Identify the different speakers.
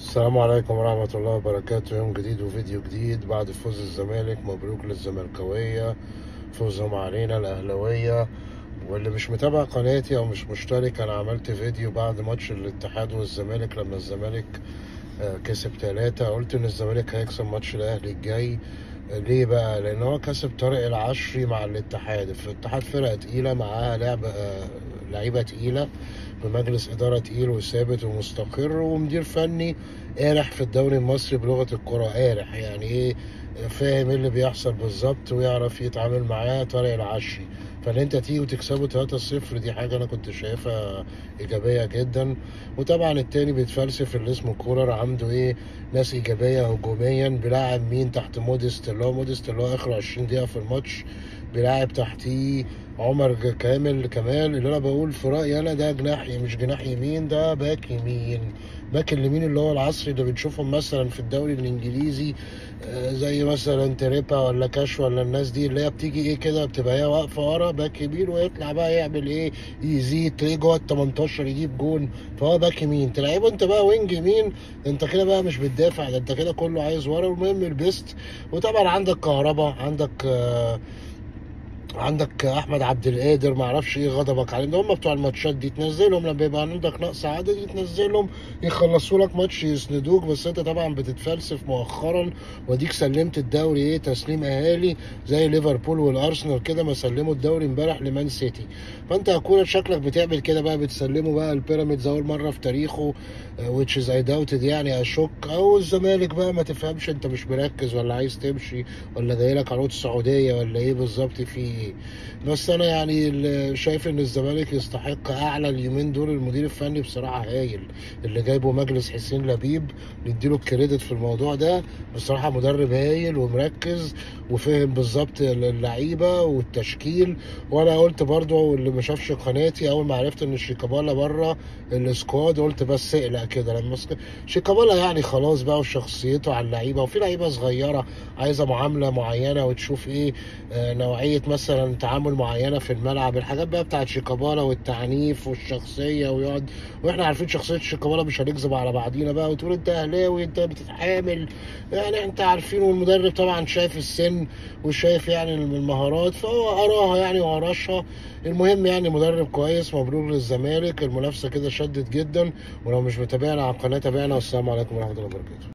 Speaker 1: السلام عليكم ورحمة الله وبركاته. يوم جديد وفيديو جديد بعد فوز الزمالك. مبروك للزملكاوية، فوزهم علينا الأهلاوية. واللي مش متابع قناتي أو مش مشترك، أنا عملت فيديو بعد ماتش الاتحاد والزمالك لما الزمالك كسب 3. قلت إن الزمالك هيكسب ماتش الأهلي الجاي. ليه بقى؟ لأن هو كسب طارق العشري مع الاتحاد. الاتحاد فرقة تقيلة معاها لعيبة تقيلة، بمجلس إدارة تقيل وثابت ومستقر، ومدير فني قارح في الدوري المصري بلغة الكرة. قارح يعني إيه؟ فاهم إيه اللي بيحصل بالظبط ويعرف يتعامل معاه. طارق العشري، فان انت تيجي وتكسبه 3-0 دي حاجه انا كنت شايفها ايجابيه جدا. وطبعا التاني بيتفلسف اللي اسمه كولر، عنده ايه؟ ناس ايجابيه هجوميا. بيلاعب مين تحت؟ موديست اللي هو اخر 20 دقيقه في الماتش. بيلاعب تحتيه عمر كمال اللي انا بقول في رايي انا ده جناح، مش جناح يمين، ده باك يمين. باك اليمين اللي هو العصري اللي بنشوفهم مثلا في الدوري الانجليزي، زي مثلا تريبا ولا كاش ولا الناس دي، اللي هي بتيجي ايه كده، بتبقى هي واقفه ورا باك يمين ويطلع بقى يعمل ايه؟ يزيد، تلاقيه جوه ال 18 يجيب جون. فهو باك يمين. تلعبه انت بقى وينج يمين، انت كده بقى مش بتدافع، ده انت كده كله عايز ورا. المهم لبست. وطبعا عندك كهربا، عندك احمد عبد القادر، ما اعرفش ايه غضبك عليهم. ده هم بتوع الماتشات دي تنزلهم لما يبقى عندك نقص عددي، تنزلهم يخلصوا لك ماتش يسندوك. بس انت طبعا بتتفلسف مؤخرا، واديك سلمت الدوري ايه؟ تسليم اهالي زي ليفربول والارسنال كده، ما سلموا الدوري امبارح لمان سيتي. فانت هكون شكلك بتعمل كده بقى، بتسلمه بقى البيراميدز اول مره في تاريخه، which is I doubted، يعني اشك. او الزمالك بقى ما تفهمش انت مش مركز ولا عايز تمشي ولا جاي لك عروض سعوديه ولا ايه بالظبط في ايه. بس انا يعني شايف ان الزمالك يستحق اعلى اليومين دول. المدير الفني بصراحه هايل اللي جايبه مجلس حسين لبيب، نديله الكريدت في الموضوع ده. بصراحه مدرب هايل ومركز وفهم بالظبط اللعيبه والتشكيل. وانا قلت برضو، اللي ما شافش قناتي، اول ما عرفت ان شيكابالا بره السكواد قلت بس اقلق كده. لما شيكابالا يعني خلاص بقى، وشخصيته على اللعيبه، وفي لعيبه صغيره عايزه معامله معينه وتشوف ايه، نوعيه مثلا تعامل معينه في الملعب. الحاجات بقى بتاعت شيكابالا والتعنيف والشخصيه، ويقعد. واحنا عارفين شخصيه شيكابالا، مش هنكذب على بعضينا بقى وتقول انت اهلاوي انت بتتحامل، يعني انت عارفين. والمدرب طبعا شايف السن وشايف يعني المهارات، فهو اراها يعني وهرشها. المهم يعني مدرب كويس. مبروك للزمالك، المنافسه كده شدت جدا. ولو مش متابعنا على القناه تابعنا، والسلام عليكم ورحمه الله وبركاته.